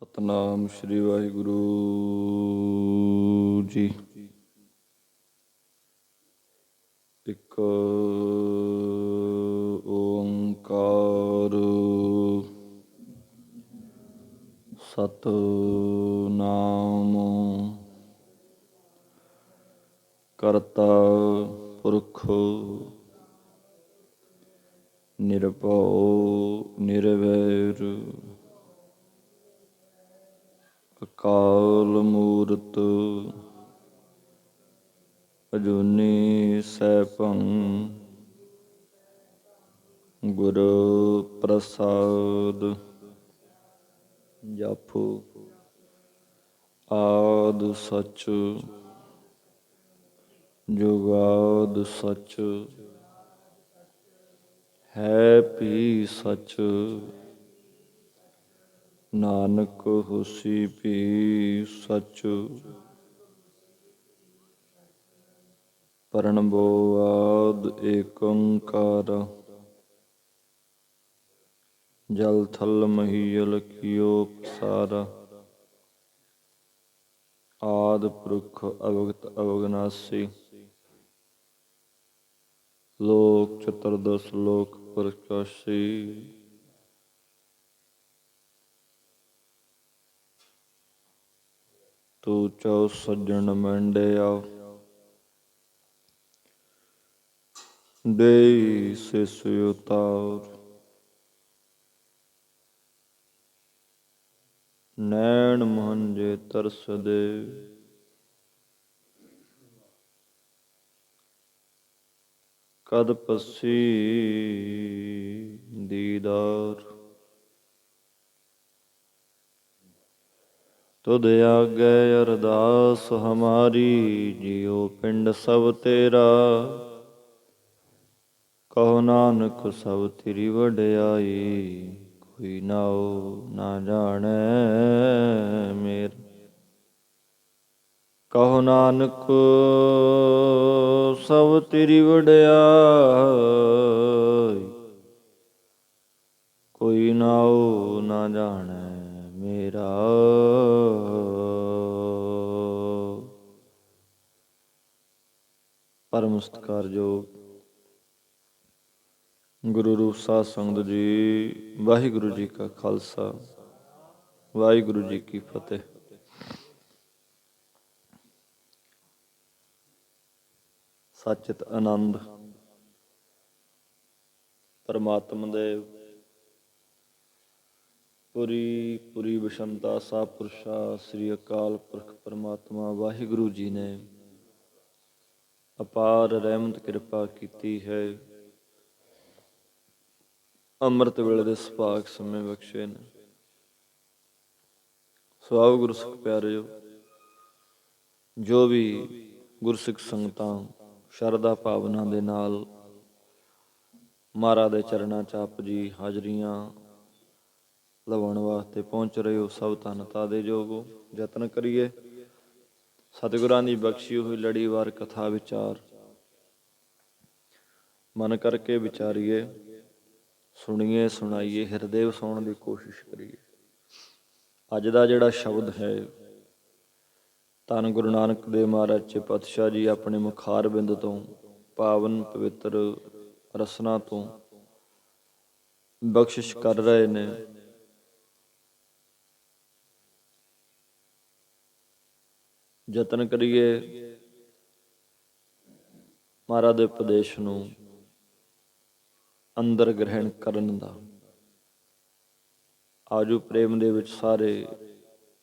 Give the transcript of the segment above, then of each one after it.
ਸਤਨਾਮ ਸ਼੍ਰੀ ਵਾਹਿਗੁਰੂ ਜੀ। ਇੱਕ ਓੰਕਾਰ ਸਤਨਾਮ ਕਰਤਾ ਪੁਰਖ ਨਿਰਭਉ ਨਿਰਵੈਰ ਅਕਾਲ ਮੂਰਤ ਅਜੂਨੀ ਸੈਭੰ ਗੁਰ ਪ੍ਰਸਾਦ। ਜਪੁ ਆਦਿ ਸਚ ਜੁਗਾਦਿ ਸਚ ਹੈ ਭੀ ਸਚ ਨਾਨਕ ਹੋਸੀ ਭੀ ਸਚ। ਪਰਣਬੋ ਆਦਿ ਏਕ ਓੰਕਾਰ ਜਲ ਥਲ ਮਹੀਲ ਕੀਓ ਪਸਾਰਾ। ਆਦਿ ਪੁਰਖ ਅਵਗਤ ਅਵਗਨਾਸੀ ਲੋਕ ਚਤੁਰਦਸ ਲੋਕ ਪ੍ਰਕਾਸ਼ੀ। ਤੂੰ ਚਉ ਸੱਜਣ ਮੰਡਿਆ ਦੇਈ ਸਿਸ ਉਤਾਰ। ਨੈਣ ਮਹੰਜੇ ਤਰਸਦੇ ਕਦ ਪਸੀ ਦੀਦਾਰ। ਤੁਧ ਆਗੇ ਅਰਦਾਸ ਹਮਾਰੀ ਜਿਉ ਪਿੰਡ ਸਭ ਤੇਰਾ। ਕਹੋ ਨਾਨਕ ਸਭ ਤੇਰੀ ਵਡਿਆਈ ਕੋਈ ਨਾਉ ਨਾ ਜਾਣੈ ਮੇਰਾ। ਕਹੋ ਨਾਨਕ ਸਭ ਤੇਰੀ ਵਡਿਆਈ ਕੋਈ ਨਾਉ ਨਾ ਜਾਣੈ ਮੇਰਾ। ਪਰਮ ਸਤਿਕਾਰਯੋਗ ਗੁਰੂ ਰੂਪ ਸਾਧ ਸੰਗਤ ਜੀ, ਵਾਹਿਗੁਰੂ ਜੀ ਕਾ ਖਾਲਸਾ ਵਾਹਿਗੁਰੂ ਜੀ ਕੀ ਫਤਿਹ। ਸਚਿਤ ਆਨੰਦ ਪਰਮਾਤਮ ਦੇ ਪੁਰੀ ਵਿਸ਼ਮਤਾ ਸਾਪੁਰਸ਼ਾ ਸ੍ਰੀ ਅਕਾਲ ਪੁਰਖ ਪਰਮਾਤਮਾ ਵਾਹਿਗੁਰੂ ਜੀ ਨੇ ਅਪਾਰ ਰਹਿਮਤ ਕਿਰਪਾ ਕੀਤੀ ਹੈ। ਅੰਮ੍ਰਿਤ ਵੇਲੇ ਦੇ ਸੁਭਾਗ ਸਮੇਂ ਬਖਸ਼ੇ ਨੇ। ਸੋ ਆਓ ਗੁਰੂ ਸਿੱਖ ਪਿਆਰਿਓ, ਜੋ ਵੀ ਗੁਰਸਿੱਖ ਸੰਗਤਾਂ ਸ਼ਰਧਾ ਭਾਵਨਾ ਦੇ ਨਾਲ ਮਹਾਰਾਜ ਦੇ ਚਰਨਾਂ 'ਚ ਆਪ ਜੀ ਹਾਜ਼ਰੀਆਂ ਲਵਾਉਣ ਵਾਸਤੇ ਪਹੁੰਚ ਰਹੇ ਹੋ, ਸਭ ਧੰਨਤਾ ਦੇ ਯੋਗੋ। ਯਤਨ ਕਰੀਏ ਸਤਿਗੁਰਾਂ ਦੀ ਬਖਸ਼ੀ ਹੋਈ ਲੜੀਵਾਰ ਕਥਾ ਵਿਚਾਰ ਮਨ ਕਰਕੇ ਵਿਚਾਰੀਏ, ਸੁਣੀਏ ਸੁਣਾਈਏ, ਹਿਰਦੇ ਵਸਾਉਣ ਦੀ ਕੋਸ਼ਿਸ਼ ਕਰੀਏ। ਅੱਜ ਦਾ ਜਿਹੜਾ ਸ਼ਬਦ ਹੈ, ਧੰਨ ਗੁਰੂ ਨਾਨਕ ਦੇਵ ਮਹਾਰਾਜ ਜੀ ਪਾਤਸ਼ਾਹ ਜੀ ਆਪਣੇ ਮੁਖਾਰ ਬਿੰਦ ਤੋਂ ਪਾਵਨ ਪਵਿੱਤਰ ਰਸਨਾ ਤੋਂ ਬਖਸ਼ਿਸ਼ ਕਰ ਰਹੇ ਨੇ। ਯਤਨ ਕਰੀਏ ਮਹਾਰਾਜ ਦੇ ਉਪਦੇਸ਼ ਨੂੰ ਅੰਦਰ ਗ੍ਰਹਿਣ ਕਰਨ ਦਾ। ਆਜੋ ਪ੍ਰੇਮ ਦੇ ਵਿੱਚ ਸਾਰੇ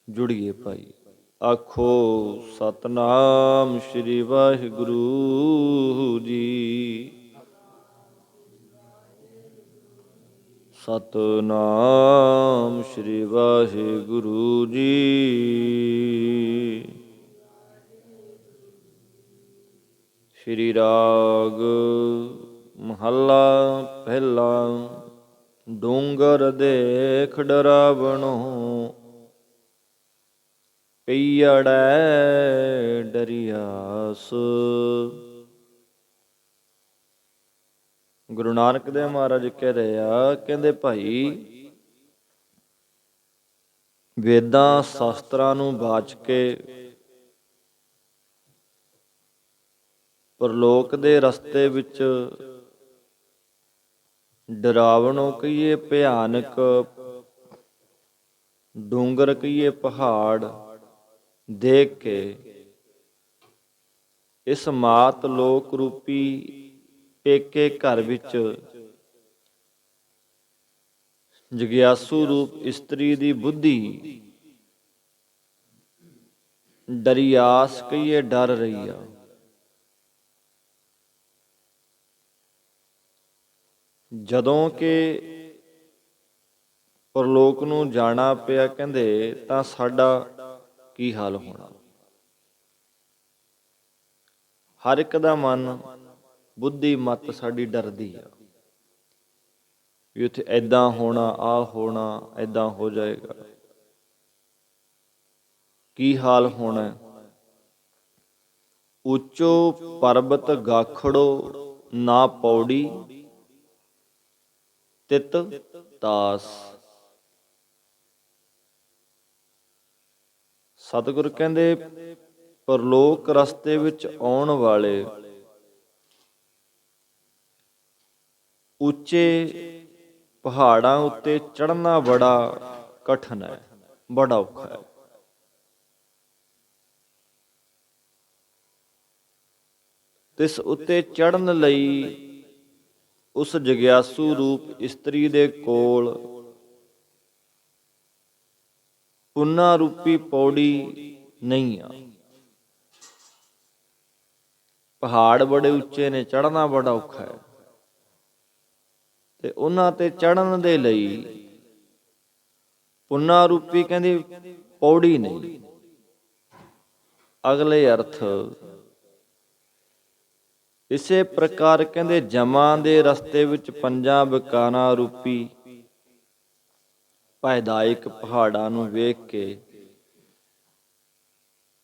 ਜੁੜੀਏ ਭਾਈ। ਆਖੋ ਸਤਨਾਮ ਸ਼੍ਰੀ ਵਾਹਿਗੁਰੂ ਜੀ। ਸਤਨਾਮ ਸ਼੍ਰੀ ਵਾਹਿਗੁਰੂ ਜੀ। ਸ਼੍ਰੀ ਰਾਗ ਮਹੱਲਾ ਪਹਿਲਾ। ਡੂੰਗਰ ਦੇਖ ਡਰਾਵਣੋ ਪਈੜੈ ਡਰਿਆਸ। ਗੁਰੂ ਨਾਨਕ ਦੇਵ ਮਹਾਰਾਜ ਕਹਿ ਰਹੇ ਆ, ਕਹਿੰਦੇ ਭਾਈ ਵੇਦਾਂ ਸ਼ਾਸਤਰਾਂ ਨੂੰ ਬਾਚ ਕੇ ਪਰਲੋਕ ਦੇ ਰਸਤੇ ਵਿੱਚ ਡਰਾਵਣੋਂ ਕਹੀਏ, ਭਿਆਨਕ ਡੂੰਗਰ ਕਹੀਏ, ਪਹਾੜ ਦੇਖ ਕੇ ਇਸ ਮਾਤ ਲੋਕ ਰੂਪੀ ਪੇਕੇ ਘਰ ਵਿੱਚ ਜਗਿਆਸੂ ਰੂਪ ਇਸਤਰੀ ਦੀ ਬੁੱਧੀ ਡਰਿਆਸ ਕਹੀਏ, ਡਰ ਰਹੀ ਆ। ਜਦੋਂ ਕਿ ਪਰਲੋਕ ਨੂੰ ਜਾਣਾ ਪਿਆ ਕਹਿੰਦੇ ਤਾਂ ਸਾਡਾ ਕੀ ਹਾਲ ਹੋਣਾ। ਹਰ ਇੱਕ ਦਾ ਮਨ, ਬੁੱਧੀ, ਮਤ ਸਾਡੀ ਡਰਦੀ ਆ ਵੀ ਉੱਥੇ ਏਦਾਂ ਹੋਣਾ, ਆਹ ਹੋਣਾ, ਏਦਾਂ ਹੋ ਜਾਏਗਾ, ਕੀ ਹਾਲ ਹੋਣਾ। ਉੱਚੋ ਪਰਬਤ ਗਾਖੜੋ ਨਾ ਪੌੜੀ, ਤਿਤ ਤਾਸ। ਸਤਿਗੁਰ ਕਹਿੰਦੇ ਪਰਲੋਕ ਰਸਤੇ ਵਿੱਚ ਆਉਣ ਵਾਲੇ ਉੱਚੇ ਪਹਾੜਾਂ ਉੱਤੇ ਚੜ੍ਹਨਾ ਬੜਾ ਕਠਿਨ ਹੈ, ਬੜਾ ਔਖਾ ਹੈ। ਇਸ ਉੱਤੇ ਚੜ੍ਹਨ ਲਈ ਉਸ ਜਗਿਆਸੂ ਰੂਪ ਇਸਤਰੀ ਦੇ ਕੋਲ ਪੁੰਨਾ ਰੂਪੀ ਪੌੜੀ ਨਹੀਂ ਆ। ਪਹਾੜ ਬੜੇ ਉੱਚੇ ਨੇ, ਚੜ੍ਹਨਾ ਬੜਾ ਔਖਾ ਹੈ ਤੇ ਉਹਨਾਂ ਤੇ ਚੜ੍ਹਨ ਦੇ ਲਈ ਪੁੰਨਾ ਰੂਪੀ ਕਹਿੰਦੀ ਪੌੜੀ ਨਹੀਂ। ਅਗਲੇ ਅਰਥ ਇਸੇ ਪ੍ਰਕਾਰ ਕਹਿੰਦੇ ਜਮਾਂ ਦੇ ਰਸਤੇ ਵਿੱਚ ਪੰਜਾਂ ਵਿਕਾਰਾਂ ਰੂਪੀ ਭੈਦਾਇਕ ਪਹਾੜਾਂ ਨੂੰ ਵੇਖ ਕੇ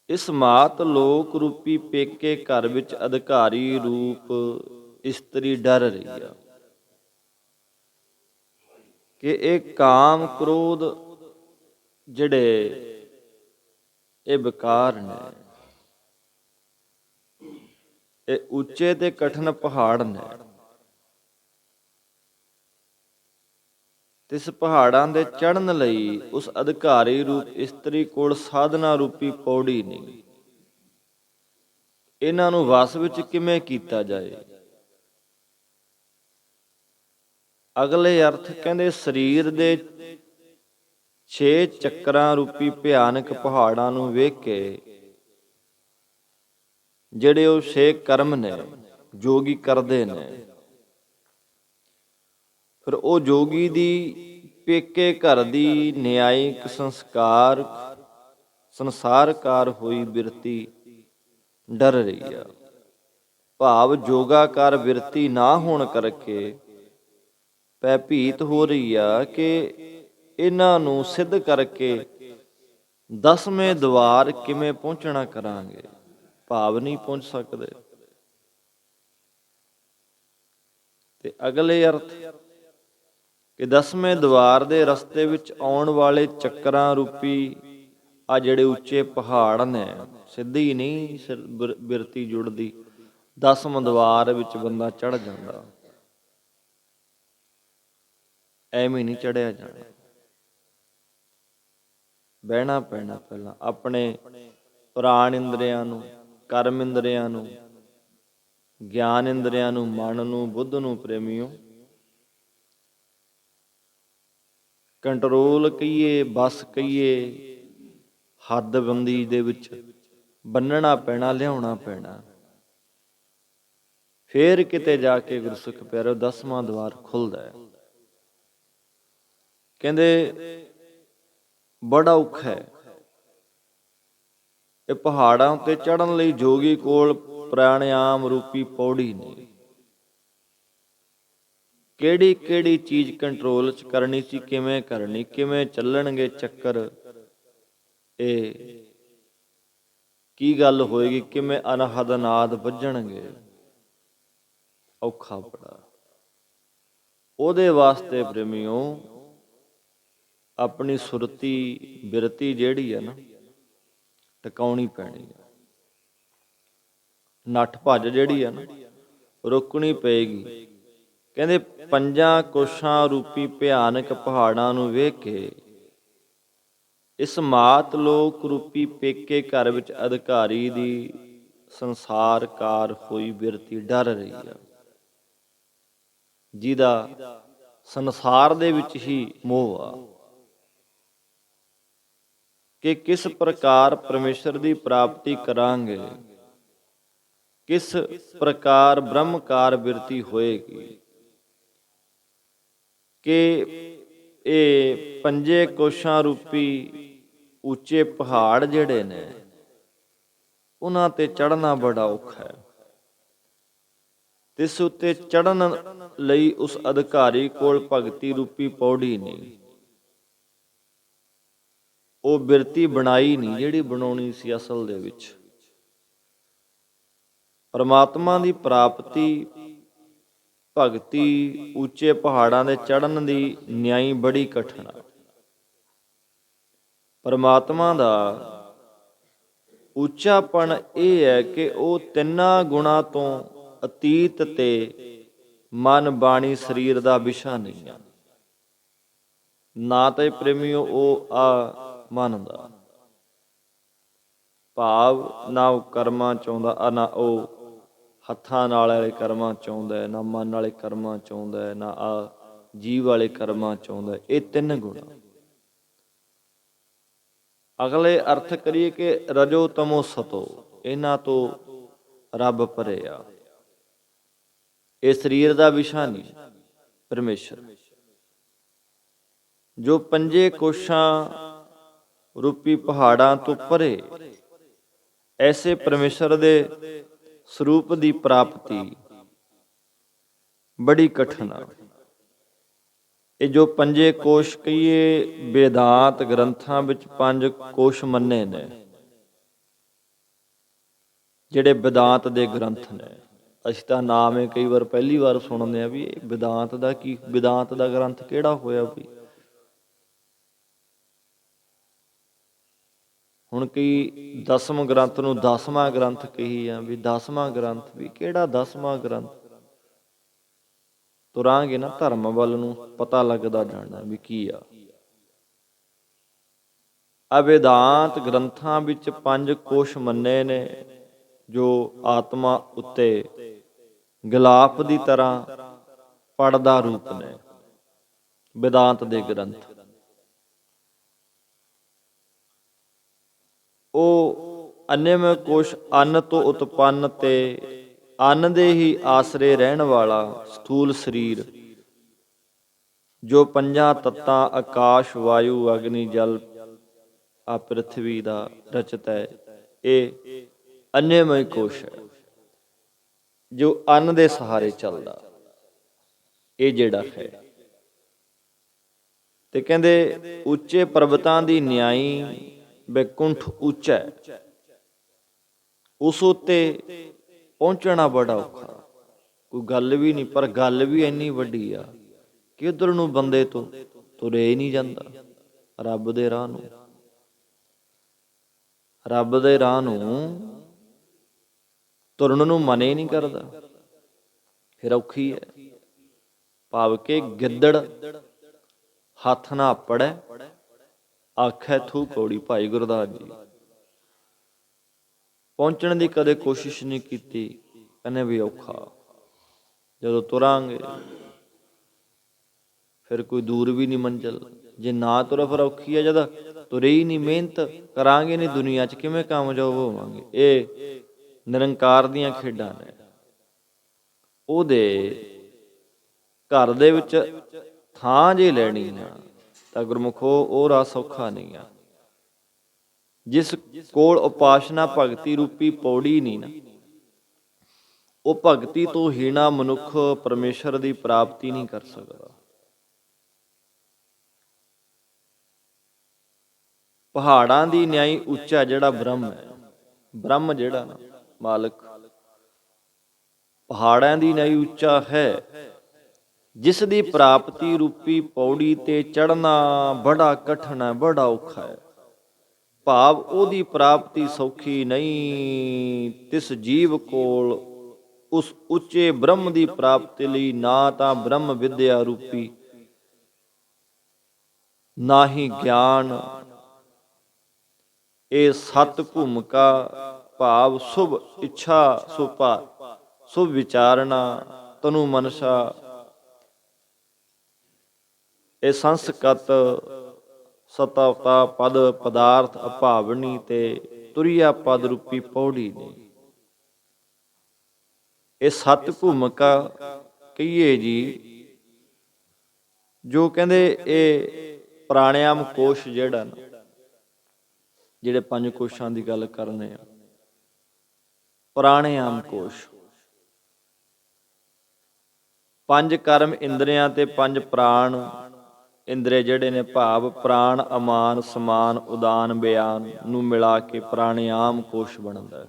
ਇਸ ਮਾਤ ਲੋਕ ਰੂਪੀ ਪੇਕੇ ਘਰ ਵਿੱਚ ਅਧਿਕਾਰੀ ਰੂਪ ਇਸਤਰੀ ਡਰ ਰਹੀ ਆ ਕਿ ਇਹ ਕਾਮ ਕ੍ਰੋਧ ਜਿਹੜੇ ਇਹ ਵਿਕਾਰ ਨੇ, ਇਹ ਉੱਚੇ ਤੇ ਕਠਿਨ ਪਹਾੜ ਨੇ। ਇਸ ਪਹਾੜਾਂ ਦੇ ਚੜ੍ਹਨ ਲਈ ਉਸ ਅਧਿਕਾਰੀ ਰੂਪ ਇਸਤਰੀ ਕੋਲ ਸਾਧਨਾ ਰੂਪੀ ਪੌੜੀ ਨਹੀਂ। ਇਹਨਾਂ ਨੂੰ ਵਸ ਵਿੱਚ ਕਿਵੇਂ ਕੀਤਾ ਜਾਏ। ਅਗਲੇ ਅਰਥ ਕਹਿੰਦੇ ਸਰੀਰ ਦੇ 6 ਚੱਕਰਾਂ ਰੂਪੀ ਭਿਆਨਕ ਪਹਾੜਾਂ ਨੂੰ ਵੇਖ ਕੇ ਜਿਹੜੇ ਉਹ 6 ਕਰਮ ਨੇ ਜੋਗੀ ਕਰਦੇ ਨੇ, ਫਿਰ ਉਹ ਜੋਗੀ ਦੀ ਪੇਕੇ ਘਰ ਦੀ ਨਿਆਇਕ ਸੰਸਾਰਕਾਰ ਹੋਈ ਬਿਰਤੀ ਡਰ ਰਹੀ ਆ। ਭਾਵ ਜੋਗਾਕਾਰ ਬਿਰਤੀ ਨਾ ਹੋਣ ਕਰਕੇ ਭੈਭੀਤ ਹੋ ਰਹੀ ਆ ਕਿ ਇਹਨਾਂ ਨੂੰ ਸਿੱਧ ਕਰਕੇ 10ਵੇਂ ਦੁਆਰ ਕਿਵੇਂ ਪਹੁੰਚਣਾ ਕਰਾਂਗੇ। ਭਾਵ ਨਹੀਂ ਪਹੁੰਚ ਸਕਦੇ। ਤੇ ਅਗਲੇ ਅਰਥ ਕਿ 10ਵੇਂ ਦੁਆਰ ਦੇ ਰਸਤੇ ਵਿੱਚ ਆਉਣ ਵਾਲੇ ਚੱਕਰਾਂ ਰੂਪੀ ਆ ਜਿਹੜੇ ਉੱਚੇ ਪਹਾੜ ਨੇ, ਸਿੱਧੀ ਨਹੀਂ ਬਿਰਤੀ ਜੁੜਦੀ। 10ਵਾਂ ਦੁਆਰ ਵਿੱਚ ਬੰਦਾ ਚੜ੍ਹ ਜਾਂਦਾ, ਐਵੇਂ ਨਹੀਂ ਚੜ੍ਹਿਆ ਜਾਣਾ। ਬਹਿਣਾ ਪੈਣਾ ਪਹਿਲਾਂ ਆਪਣੇ ਪ੍ਰਾਣ ਇੰਦਰੀਆਂ ਨੂੰ, ਕਰਮ ਇੰਦਰੀਆਂ ਨੂੰ, ਗਿਆਨ ਇੰਦਰੀਆਂ ਨੂੰ, ਮਨ ਨੂੰ, ਬੁੱਧ ਨੂੰ ਪ੍ਰੇਮੀਓ ਕੰਟਰੋਲ ਕਹੀਏ, ਬਸ ਕਹੀਏ, ਹੱਦਬੰਦੀ ਦੇ ਵਿੱਚ ਬੰਨਣਾ ਪੈਣਾ, ਲਿਆਉਣਾ ਪੈਣਾ। ਫੇਰ ਕਿਤੇ ਜਾ ਕੇ ਗੁਰਸਿੱਖ ਪਿਆਰਿਓ 10ਵਾਂ ਦੁਆਰ ਖੁੱਲਦਾ ਹੈ। ਕਹਿੰਦੇ ਬੜਾ ਔਖਾ ਹੈ। ਇਹ ਪਹਾੜਾਂ ਉੱਤੇ ਚੜ੍ਹਨ ਲਈ ਜੋਗੀ ਕੋਲ ਪ੍ਰਾਣਾਯਾਮ ਰੂਪੀ ਪੌੜੀ ਨਹੀਂ। ਕਿਹੜੀ ਕਿਹੜੀ ਚੀਜ਼ ਕੰਟਰੋਲ 'ਚ ਕਰਨੀ ਸੀ, ਕਿਵੇਂ ਕਰਨੀ, ਕਿਵੇਂ ਚੱਲਣਗੇ ਚੱਕਰ, ਇਹ ਕੀ ਗੱਲ ਹੋਏਗੀ, ਕਿਵੇਂ ਅਨਹਦ ਨਾਦ ਵੱਜਣਗੇ। ਔਖਾ ਬੜਾ। ਉਹਦੇ ਵਾਸਤੇ ਪ੍ਰੇਮੀਓ ਆਪਣੀ ਸੁਰਤੀ ਬਿਰਤੀ ਜਿਹੜੀ ਆ ਨਾ ਟਿਕਾਉਣੀ ਪੈਣੀ ਆ। ਨੱਠ ਭੱਜ ਜਿਹੜੀ ਆ ਨਾ ਰੋਕਣੀ ਪਏਗੀ। ਕਹਿੰਦੇ ਪੰਜਾਂ ਕੋਸ਼ਾਂ ਰੂਪੀ ਭਿਆਨਕ ਪਹਾੜਾਂ ਨੂੰ ਵੇਖ ਕੇ ਇਸ ਮਾਤ ਲੋਕ ਰੂਪੀ ਪੇਕੇ ਘਰ ਵਿੱਚ ਅਧਿਕਾਰੀ ਦੀ ਸੰਸਾਰ ਕਾਰ ਹੋਈ ਬਿਰਤੀ ਡਰ ਰਹੀ ਆ, ਜਿਹਦਾ ਸੰਸਾਰ ਦੇ ਵਿੱਚ ਹੀ ਮੋਹ ਆ ਕਿ ਕਿਸ ਪ੍ਰਕਾਰ ਪਰਮੇਸ਼ਰ ਦੀ ਪ੍ਰਾਪਤੀ ਕਰਾਂਗੇ, ਕਿਸ ਪ੍ਰਕਾਰ ਬ੍ਰਹਮਕਾਰ ਬਿਰਤੀ ਹੋਏਗੀ, ਕਿ ਇਹ ਪੰਜੇ ਕੋਸ਼ਾਂ ਰੂਪੀ ਉੱਚੇ ਪਹਾੜ ਜਿਹੜੇ ਨੇ ਉਹਨਾਂ ਤੇ ਚੜ੍ਹਨਾ ਬੜਾ ਔਖਾ ਹੈ। ਇਸ ਉੱਤੇ ਚੜ੍ਹਨ ਲਈ ਉਸ ਅਧਿਕਾਰੀ ਕੋਲ ਭਗਤੀ ਰੂਪੀ ਪੌੜੀ ਨਹੀਂ, ਉਹ ਬਿਰਤੀ ਬਣਾਈ ਨਹੀਂ ਜਿਹੜੀ ਬਣਾਉਣੀ ਸੀ ਅਸਲ ਦੇ ਵਿੱਚ। ਪਰਮਾਤਮਾ ਦੀ ਪ੍ਰਾਪਤੀ ਭਗਤੀ ਉੱਚੇ ਪਹਾੜਾਂ ਦੇ ਚੜ੍ਹਨ ਦੀ ਨਿਆਈ ਬੜੀ ਕਠਿਨ ਆ। ਪਰਮਾਤਮਾ ਦਾ ਉੱਚਾਪਣ ਇਹ ਹੈ ਕਿ ਉਹ ਤਿੰਨਾਂ ਗੁਣਾਂ ਤੋਂ ਅਤੀਤ ਤੇ ਮਨ ਬਾਣੀ ਸਰੀਰ ਦਾ ਵਿਸ਼ਾ ਨਹੀਂ ਆ। ਨਾ ਤਾਂ ਪ੍ਰੇਮੀਓ ਉਹ ਆ ਮੰਨਦਾ, ਭਾਵ ਨਾ ਉਹ ਕਰਮਾਂ ਚਾਹੁੰਦਾ, ਨਾ ਉਹ ਹੱਥਾਂ ਨਾਲ ਵਾਲੇ ਕਰਮਾਂ ਚਾਹੁੰਦਾ, ਨਾ ਮਨ ਵਾਲੇ ਕਰਮਾਂ ਚਾਹੁੰਦਾ, ਨਾ ਆ ਜੀਵ ਵਾਲੇ ਕਰਮਾਂ ਚਾਹੁੰਦਾ। ਇਹ ਤਿੰਨ ਗੁਣ। ਅਗਲੇ ਅਰਥ ਕਰੀਏ ਕਿ ਰਜੋ ਤਮੋ ਸਤੋ, ਇਹਨਾਂ ਤੋਂ ਰੱਬ ਪਰੇ ਆ। ਇਹ ਸਰੀਰ ਦਾ ਵਿਸ਼ਾ ਨਹੀਂ, ਪਰਮੇਸ਼ਰ ਜੋ ਪੰਜੇ ਕੋਸ਼ਾਂ ਰੂਪੀ ਪਹਾੜਾਂ ਤੋਂ ਪਰੇ, ਐਸੇ ਪਰਮੇਸ਼ਰ ਦੇ ਸਰੂਪ ਦੀ ਪ੍ਰਾਪਤੀ ਬੜੀ ਕਠਿਨ ਆ। ਇਹ ਜੋ ਪੰਜੇ ਕੋਸ਼ ਕਹੀਏ, ਵੇਦਾਂਤ ਗ੍ਰੰਥਾਂ ਵਿੱਚ ਪੰਜ ਕੋਸ਼ ਮੰਨੇ ਨੇ, ਜਿਹੜੇ ਵੇਦਾਂਤ ਦੇ ਗ੍ਰੰਥ ਨੇ। ਅਸੀਂ ਤਾਂ ਨਾਮ ਹੈ ਕਈ ਵਾਰ ਪਹਿਲੀ ਵਾਰ ਸੁਣਦੇ ਆ ਵੀ ਇਹ ਵੇਦਾਂਤ ਦਾ ਕੀ, ਵੇਦਾਂਤ ਦਾ ਗ੍ਰੰਥ ਕਿਹੜਾ ਹੋਇਆ ਵੀ। ਹੁਣ ਕਈ ਦਸਮ ਗ੍ਰੰਥ ਨੂੰ 10ਵਾਂ ਗ੍ਰੰਥ ਕਹੀ ਆ ਵੀ 10ਵਾਂ ਗ੍ਰੰਥ ਵੀ ਕਿਹੜਾ 10ਵਾਂ ਗ੍ਰੰਥ। ਤੁਰਾਂਗੇ ਨਾ ਧਰਮ ਵੱਲ ਨੂੰ ਪਤਾ ਲੱਗਦਾ ਜਾਣਾ ਵੀ ਕੀ ਆ। ਅਵੇਦਾਂਤ ਗ੍ਰੰਥਾਂ ਵਿੱਚ ਪੰਜ ਕੋਸ਼ ਮੰਨੇ ਨੇ ਜੋ ਆਤਮਾ ਉੱਤੇ ਗਿਲਾਫ ਦੀ ਤਰ੍ਹਾਂ ਪੜਦਾ ਰੂਪ ਨੇ। ਵੇਦਾਂਤ ਦੇ ਗ੍ਰੰਥ ਉਹ ਅੰਨ੍ਹਯ ਕੋਸ਼ ਅੰਨ ਤੋਂ ਉਤਪੰਨ ਤੇ ਅੰਨ ਦੇ ਹੀ ਆਸਰੇ ਰਹਿਣ ਵਾਲਾ ਸਥੂਲ ਸਰੀਰ ਜੋ ਪੰਜਾਂ ਤੱਤਾਂ ਆਕਾਸ਼, ਵਾਯੂ, ਅਗਨੀ, ਜਲ ਆ ਪ੍ਰਿਥਵੀ ਦਾ ਰਚਿਤ ਹੈ, ਇਹ ਅੰਨ੍ਹਯਮਈ ਕੋਸ਼ ਹੈ ਜੋ ਅੰਨ ਦੇ ਸਹਾਰੇ ਚੱਲਦਾ। ਇਹ ਜਿਹੜਾ ਹੈ ਤੇ ਕਹਿੰਦੇ ਉੱਚੇ ਪਰਬਤਾਂ ਦੀ ਨਿਆਈ ਬੈਕੁੰਠ ਉੱਚਾ ਹੈ, ਉਸ ਉੱਤੇ ਪਹੁੰਚਣਾ ਬੜਾ ਔਖਾ। ਕੋਈ ਗੱਲ ਵੀ ਨਹੀਂ, ਪਰ ਗੱਲ ਵੀ ਇੰਨੀ ਵੱਡੀ ਆ ਕਿ ਉੱਧਰ ਨੂੰ ਬੰਦੇ ਤੋਂ ਤੁਰੇ ਹੀ ਨਹੀਂ ਜਾਂਦਾ। ਰੱਬ ਦੇ ਰਾਹ ਨੂੰ, ਰੱਬ ਦੇ ਰਾਹ ਨੂੰ ਤੁਰਨ ਨੂੰ ਮਨ ਹੀ ਨਹੀਂ ਕਰਦਾ, ਫਿਰ ਔਖੀ ਹੈ। ਭਾਵ ਕਿ ਗਿੱਦੜ ਹੱਥ ਨਾ ਆਪੜੈ, ਆਖੈ ਥੂ ਕੌੜੀ। ਭਾਈ ਗੁਰਦਾਸ ਜੀ ਪਹੁੰਚਣ ਦੀ ਕਦੇ ਕੋਸ਼ਿਸ਼ ਨਹੀਂ ਕੀਤੀ, ਕਹਿੰਦੇ ਵੀ ਔਖਾ। ਜਦੋਂ ਤੁਰਾਂਗੇ ਫਿਰ ਕੋਈ ਦੂਰ ਵੀ ਨਹੀਂ ਮੰਜ਼ਿਲ। ਜੇ ਨਾ ਤੁਰਾ ਫਿਰ ਔਖੀ ਹੈ। ਜਦ ਤੁਰੇ ਹੀ ਨਹੀਂ, ਮਿਹਨਤ ਕਰਾਂਗੇ ਨਹੀਂ ਦੁਨੀਆ 'ਚ, ਕਿਵੇਂ ਕਾਮਯਾਬ ਹੋਵਾਂਗੇ। ਇਹ ਨਿਰੰਕਾਰ ਦੀਆਂ ਖੇਡਾਂ ਨੇ। ਉਹਦੇ ਘਰ ਦੇ ਵਿੱਚ ਥਾਂ ਜੇ ਲੈਣੀ ਆ ਤਾਂ ਗੁਰਮੁਖੋ ਉਹ ਰਾਹ ਸੌਖਾ ਨਹੀਂ ਆ। ਜਿਸ ਕੋਲ ਉਪਾਸਨਾ ਭਗਤੀ ਰੂਪੀ ਪੌੜੀ ਨਹੀਂ ਨਾ, ਉਹ ਭਗਤੀ ਤੋਂ ਹੀਣਾ ਮਨੁੱਖ ਪਰਮੇਸ਼ਰ ਦੀ ਪ੍ਰਾਪਤੀ ਨਹੀਂ ਕਰ ਸਕਦਾ। ਪਹਾੜਾਂ ਦੀ ਨਿਆਈ ਉੱਚਾ ਜਿਹੜਾ ਬ੍ਰਹਮ ਹੈ, ਬ੍ਰਹਮ ਜਿਹੜਾ ਨਾ ਮਾਲਕ ਪਹਾੜਾਂ ਦੀ ਨਿਆਈ ਉੱਚਾ ਹੈ, ਜਿਸ ਦੀ ਪ੍ਰਾਪਤੀ ਰੂਪੀ ਪੌੜੀ ਤੇ ਚੜ੍ਹਨਾ ਬੜਾ ਕਠਿਨ ਹੈ, ਬੜਾ ਔਖਾ ਹੈ। ਭਾਵ ਉਹਦੀ ਪ੍ਰਾਪਤੀ ਸੌਖੀ ਨਹੀਂ। ਤਿਸ ਜੀਵ ਕੋਲ ਉਸ ਉੱਚੇ ਬ੍ਰਹਮ ਦੀ ਪ੍ਰਾਪਤੀ ਲਈ ਨਾ ਤਾਂ ਬ੍ਰਹਮ ਵਿਦਿਆ ਰੂਪੀ, ਨਾ ਹੀ ਗਿਆਨ, ਇਹ ਸਤ ਭੂਮਿਕਾ ਭਾਵ ਸੁਭ ਇੱਛਾ, ਸੁਭ ਵਿਚਾਰਨਾ, ਤਨੂ ਮਨਸਾ, ਇਹ ਸੰਸਕਤ ਸਤਵਤਾ ਪਦ ਪਦਾਰਥ ਅਭਾਵਨੀ ਤੇ ਤੁਰਿਆ ਪਦ ਰੂਪੀ ਪੌੜੀ ਨੇ। ਇਹ ਸਤ ਭੂਮਿਕਾ ਕਹੀਏ ਜੀ, ਜੋ ਕਹਿੰਦੇ ਇਹ ਪ੍ਰਾਣਾਯਾਮ ਕੋਸ਼ ਜਿਹੜਾ ਨਾ, ਜਿਹੜੇ 5 ਕੋਸ਼ਾਂ ਦੀ ਗੱਲ ਕਰਨੇ ਆ, ਪ੍ਰਾਣਾਯਾਮ ਕੋਸ਼, 5 ਕਰਮ ਇੰਦਰੀਆਂ ਤੇ 5 ਪ੍ਰਾਣ ਇੰਦਰੇ ਜਿਹੜੇ ਨੇ, ਭਾਵ ਪ੍ਰਾਣ, ਅਮਾਨ, ਸਮਾਨ, ਉਦਾਨ, ਬਿਆਨ ਨੂੰ ਮਿਲਾ ਕੇ ਪ੍ਰਾਣਾਯਾਮ ਕੋਸ਼ ਬਣਦਾ ਹੈ।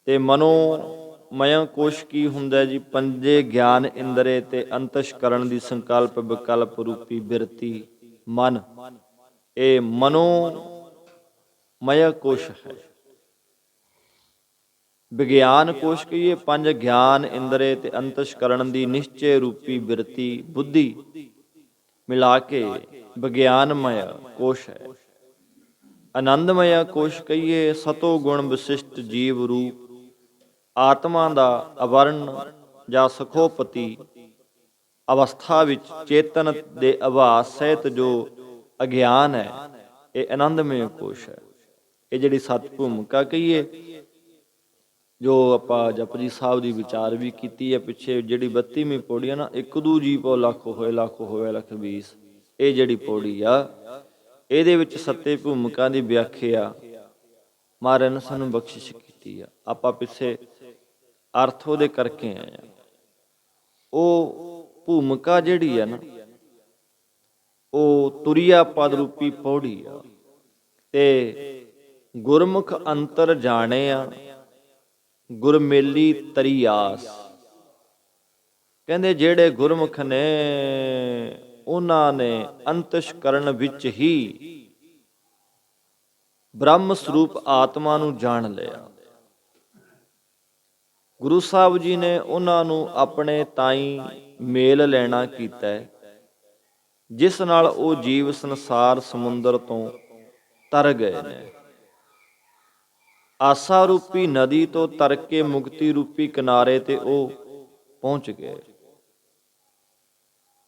ਤੇ ਮਨੋਮਯ ਕੋਸ਼ ਕੀ ਹੁੰਦਾ ਜੀ? 5 ਗਿਆਨ ਇੰਦਰੇ ਤੇ ਅੰਤਸ਼ਕਰਣ ਦੀ ਸੰਕਲਪ ਵਿਕਲਪ ਰੂਪੀ ਬਿਰਤੀ ਮਨ, ਇਹ ਮਨੋਮਯ ਕੋਸ਼ ਹੈ। ਵਿਗਿਆਨ ਕੋਸ਼ ਕਹੀਏ 5 ਗਿਆਨ ਇੰਦਰੇ ਤੇ ਅੰਤਸ਼ਕਰਣ ਦੀ ਨਿਸ਼ਚੇ ਰੂਪੀ ਬਿਰਤੀ ਬੁੱਧੀ ਮਿਲਾ ਕੇ ਵਿਗਿਆਨਮਯ ਕੋਸ਼ ਹੈ। ਆਨੰਦਮਯ ਕੋਸ਼ ਕਹੀਏ ਸਤੋ ਗੁਣ ਵਿਸ਼ਿਸ਼ਟ ਜੀਵ ਰੂਪ ਆਤਮਾ ਦਾ ਅਵਰਣ ਜਾਂ ਸਖੋਪਤੀ ਅਵਸਥਾ ਵਿੱਚ ਚੇਤਨ ਦੇ ਆਭਾਸ ਸਹਿਤ ਜੋ ਅਗਿਆਨ ਹੈ, ਇਹ ਆਨੰਦਮਯ ਕੋਸ਼ ਹੈ। ਇਹ ਜਿਹੜੀ ਸਤ ਭੂਮਿਕਾ ਕਹੀਏ, ਜੋ ਆਪਾਂ ਜਪਜੀ ਸਾਹਿਬ ਦੀ ਵਿਚਾਰ ਵੀ ਕੀਤੀ ਹੈ ਪਿੱਛੇ, ਜਿਹੜੀ 32ਵੀਂ ਪੌੜੀ ਆ ਨਾ, ਇੱਕ ਦੂ ਜੀ ਪਉ ਲੱਖ ਹੋਏ, ਲੱਖ ਹੋਵੇ ਲੱਖ 20, ਇਹ ਜਿਹੜੀ ਪੌੜੀ ਆ, ਇਹਦੇ ਵਿੱਚ ਸੱਤੇ ਭੂਮਿਕਾ ਦੀ ਵਿਆਖਿਆ ਮਹਾਰਾਜ ਨੇ ਸਾਨੂੰ ਬਖਸ਼ਿਸ਼ ਕੀਤੀ ਆ। ਆਪਾਂ ਪਿੱਛੇ ਅਰਥ ਉਹਦੇ ਕਰਕੇ ਆਏ ਆ। ਉਹ ਭੂਮਿਕਾ ਜਿਹੜੀ ਆ ਨਾ, ਉਹ ਤੁਰਿਆ ਪਦ ਰੂਪੀ ਪੌੜੀ ਆ। ਤੇ ਗੁਰਮੁਖ ਅੰਤਰ ਜਾਣਿਆ ਗੁਰਮੇਲੀ ਤਰੀ ਆਸ, ਕਹਿੰਦੇ ਜਿਹੜੇ ਗੁਰਮੁਖ ਨੇ ਉਹਨਾਂ ਨੇ ਅੰਤਸ਼ਕਰਣ ਵਿੱਚ ਹੀ ਬ੍ਰਹਮ ਸਰੂਪ ਆਤਮਾ ਨੂੰ ਜਾਣ ਲਿਆ। ਗੁਰੂ ਸਾਹਿਬ ਜੀ ਨੇ ਉਹਨਾਂ ਨੂੰ ਆਪਣੇ ਤਾਈਂ ਮੇਲ ਲੈਣਾ ਕੀਤਾ ਹੈ, ਜਿਸ ਨਾਲ ਉਹ ਜੀਵ ਸੰਸਾਰ ਸਮੁੰਦਰ ਤੋਂ ਤਰ ਗਏ ਨੇ। ਆਸਾ ਰੂਪੀ ਨਦੀ ਤੋਂ ਤਰ ਕੇ ਮੁਕਤੀ ਰੂਪੀ ਕਿਨਾਰੇ ਤੇ ਉਹ ਪਹੁੰਚ ਗਏ।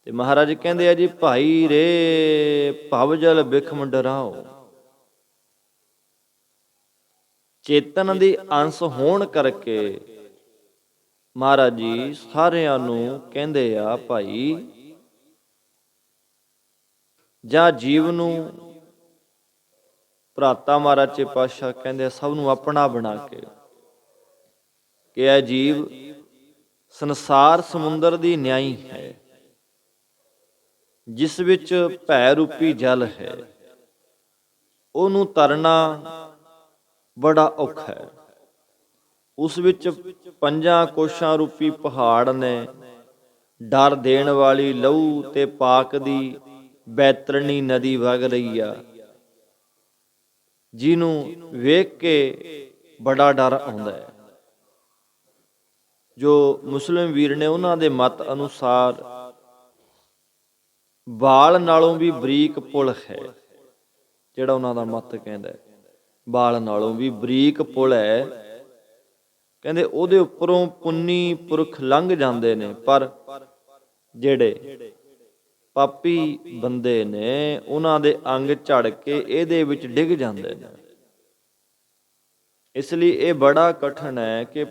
ਤੇ ਮਹਾਰਾਜ ਕਹਿੰਦੇ ਆ ਜੀ, ਭਾਈ ਰੇ ਭਵਜਲ ਬਿਖਮ ਡਰਾਓ। ਚੇਤਨ ਦੀ ਅੰਸ਼ ਹੋਣ ਕਰਕੇ ਮਹਾਰਾਜ ਜੀ ਸਾਰਿਆਂ ਨੂੰ ਕਹਿੰਦੇ ਆ, ਭਾਈ ਜਾਂ ਜੀਵ ਨੂੰ ਭਰਾਤਾ ਮਹਾਰਾਜ ਚੇ ਪਾਤਸ਼ਾਹ ਕਹਿੰਦੇ ਸਭ ਨੂੰ ਆਪਣਾ ਬਣਾ ਕੇ ਕਿ ਇਹ ਜੀਵ ਸੰਸਾਰ ਸਮੁੰਦਰ ਦੀ ਨਿਆਈ ਹੈ, ਜਿਸ ਵਿੱਚ ਭੈ ਰੂਪੀ ਜਲ ਹੈ। ਉਹਨੂੰ ਤਰਨਾ ਬੜਾ ਔਖਾ ਹੈ। ਉਸ ਵਿੱਚ 5 ਕੋਸ਼ਾਂ ਰੂਪੀ ਪਹਾੜ ਨੇ, ਡਰ ਦੇਣ ਵਾਲੀ ਲਹੂ ਤੇ ਪਾਕ ਦੀ ਬੈਤਰਣੀ ਨਦੀ ਵਗ ਰਹੀ ਆ, ਜਿਹਨੂੰ ਵੇਖ ਕੇ ਬੜਾ ਡਰ ਆਉਂਦਾ ਹੈ। ਜੋ ਮੁਸਲਿਮ ਵੀਰ ਨੇ ਉਹਨਾਂ ਦੇ ਮਤ ਅਨੁਸਾਰ ਬਾਲ ਨਾਲੋਂ ਵੀ ਬਰੀਕ ਪੁਲ ਹੈ, ਜਿਹੜਾ ਉਹਨਾਂ ਦਾ ਮਤ ਕਹਿੰਦਾ ਬਾਲ ਨਾਲੋਂ ਵੀ ਬਰੀਕ ਪੁਲ ਹੈ। ਕਹਿੰਦੇ ਉਹਦੇ ਉੱਪਰੋਂ ਪੁੰਨੀ ਪੁਰਖ ਲੰਘ ਜਾਂਦੇ ਨੇ, ਪਰ ਜਿਹੜੇ ਪਾਪੀ ਬੰਦੇ ਨੇ ਉਹਨਾਂ ਦੇ ਅੰਗ ਝੜ ਕੇ ਇਹਦੇ ਵਿੱਚ ਡਿੱਗ ਜਾਂਦੇ ਨੇ। ਇਸ ਲਈ ਇਹ ਬੜਾ ਕਠਿਨ ਹੈ ਕਿ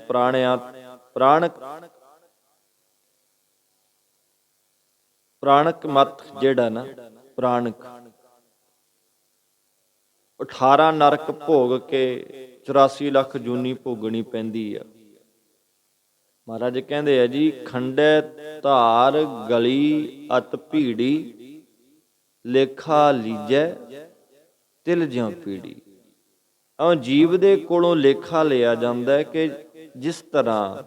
ਪ੍ਰਾਣਕ ਮਤ ਜਿਹੜਾ ਨਾ, ਪ੍ਰਾਣਕ 18 ਨਰਕ ਭੋਗ ਕੇ 84 ਲੱਖ ਜੂਨੀ ਭੋਗਣੀ ਪੈਂਦੀ ਆ। ਮਹਾਰਾਜ ਕਹਿੰਦੇ ਆ ਜੀ, ਖੰਡੇ ਧਾਰ ਗਲੀ ਅਤ ਭੀੜੀ, ਲੇਖਾ ਲੀਜੈ ਤਿਲ ਜਿਉ ਪੀੜੀ। ਜੀਵ ਦੇ ਕੋਲੋਂ ਲੇਖਾ ਲਿਆ ਜਾਂਦਾ ਹੈ ਕਿ ਜਿਸ ਤਰ੍ਹਾਂ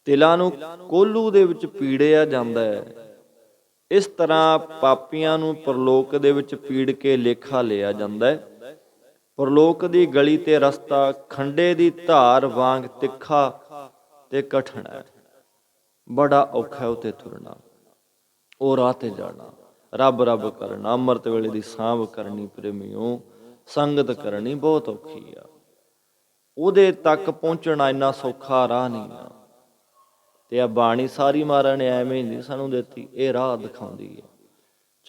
ਤਿਲਾਂ ਨੂੰ ਕੋਹਲੂ ਦੇ ਵਿੱਚ ਪੀੜਿਆ ਜਾਂਦਾ ਹੈ। ਇਸ ਤਰ੍ਹਾਂ ਪਾਪੀਆਂ ਨੂੰ ਪਰਲੋਕ ਦੇ ਵਿੱਚ ਪੀੜ ਕੇ ਲੇਖਾ ਲਿਆ ਜਾਂਦਾ ਹੈ। ਪਰਲੋਕ ਦੀ ਗਲੀ ਤੇ ਰਸਤਾ ਖੰਡੇ ਦੀ ਧਾਰ ਵਾਂਗ ਤਿੱਖਾ ਤੇ ਕਠਿਨ ਹੈ। ਬੜਾ ਔਖਾ ਉਤੇ ਤੁਰਨਾ, ਉਹ ਰਾਹ ਤੇ ਜਾਣਾ, ਰੱਬ ਰੱਬ ਕਰਨਾ, ਅੰਮ੍ਰਿਤ ਵੇਲੇ ਦੀ ਸਾਂਭ ਕਰਨੀ, ਪ੍ਰੇਮੀਓ ਸੰਗਤ ਕਰਨੀ ਬਹੁਤ ਔਖੀ ਆ। ਉਹਦੇ ਤੱਕ ਪਹੁੰਚਣਾ ਇੰਨਾ ਸੌਖਾ ਰਾਹ ਨਹੀਂ ਆ। ਤੇ ਆ ਬਾਣੀ ਸਾਰੀ ਮਹਾਰਾਜ ਨੇ ਐਵੇਂ ਹੀ ਨਹੀਂ ਸਾਨੂੰ ਦਿੱਤੀ, ਇਹ ਰਾਹ ਦਿਖਾਉਂਦੀ ਹੈ,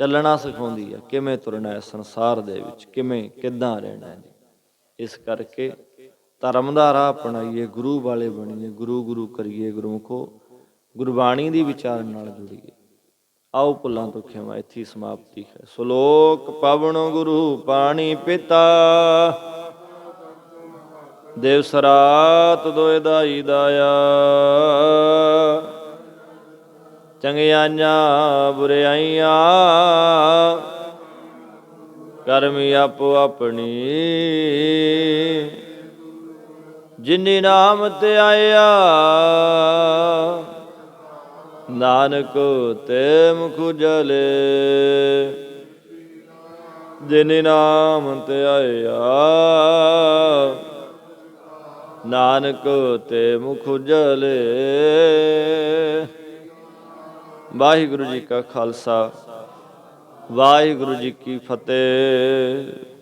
ਚੱਲਣਾ ਸਿਖਾਉਂਦੀ ਹੈ, ਕਿਵੇਂ ਤੁਰਨਾ ਹੈ ਸੰਸਾਰ ਦੇ ਵਿੱਚ, ਕਿਵੇਂ ਕਿੱਦਾਂ ਰਹਿਣਾ ਹੈ। ਇਸ ਕਰਕੇ ਧਰਮ ਦਾ ਰਾਹ ਅਪਣਾਈਏ, ਗੁਰੂ ਵਾਲੇ ਬਣੀਏ, ਗੁਰੂ ਗੁਰੂ ਕਰੀਏ, ਗੁਰਮੁਖੋ ਗੁਰਬਾਣੀ ਦੀ ਵਿਚਾਰਨ ਨਾਲ ਜੁੜੀਏ। ਆਓ ਭੁੱਲਾਂ ਤੋਂ ਖਿਮਾ, ਇੱਥੇ ਹੀ ਸਮਾਪਤੀ ਹੈ। ਸ਼ਲੋਕ ਪਵਨ ਗੁਰੂ ਪਾਣੀ ਪਿਤਾ, ਦਿਵਸ ਰਾਤ ਦੋਇ ਦਾਈ ਦਾਇਆ, ਚੰਗਿਆਈਆਂ ਬੁਰਿਆਈਆਂ ਕਰਮੀ ਆਪੋ ਆਪਣੀ, ਜਿਨੀ ਨਾਮ ਤੇ ਆਇਆ ਨਾਨਕ ਤੇ ਮੁਖ ਉਜਲੇ, ਜਿਨੀ ਨਾਮ ਤੇ ਆਇਆ ਨਾਨਕ ਤੇ ਮੁਖ ਉਜਲੇ। ਵਾਹਿਗੁਰੂ ਜੀ ਕਾ ਖਾਲਸਾ, ਵਾਹਿਗੁਰੂ ਜੀ ਕੀ ਫਤਿਹ।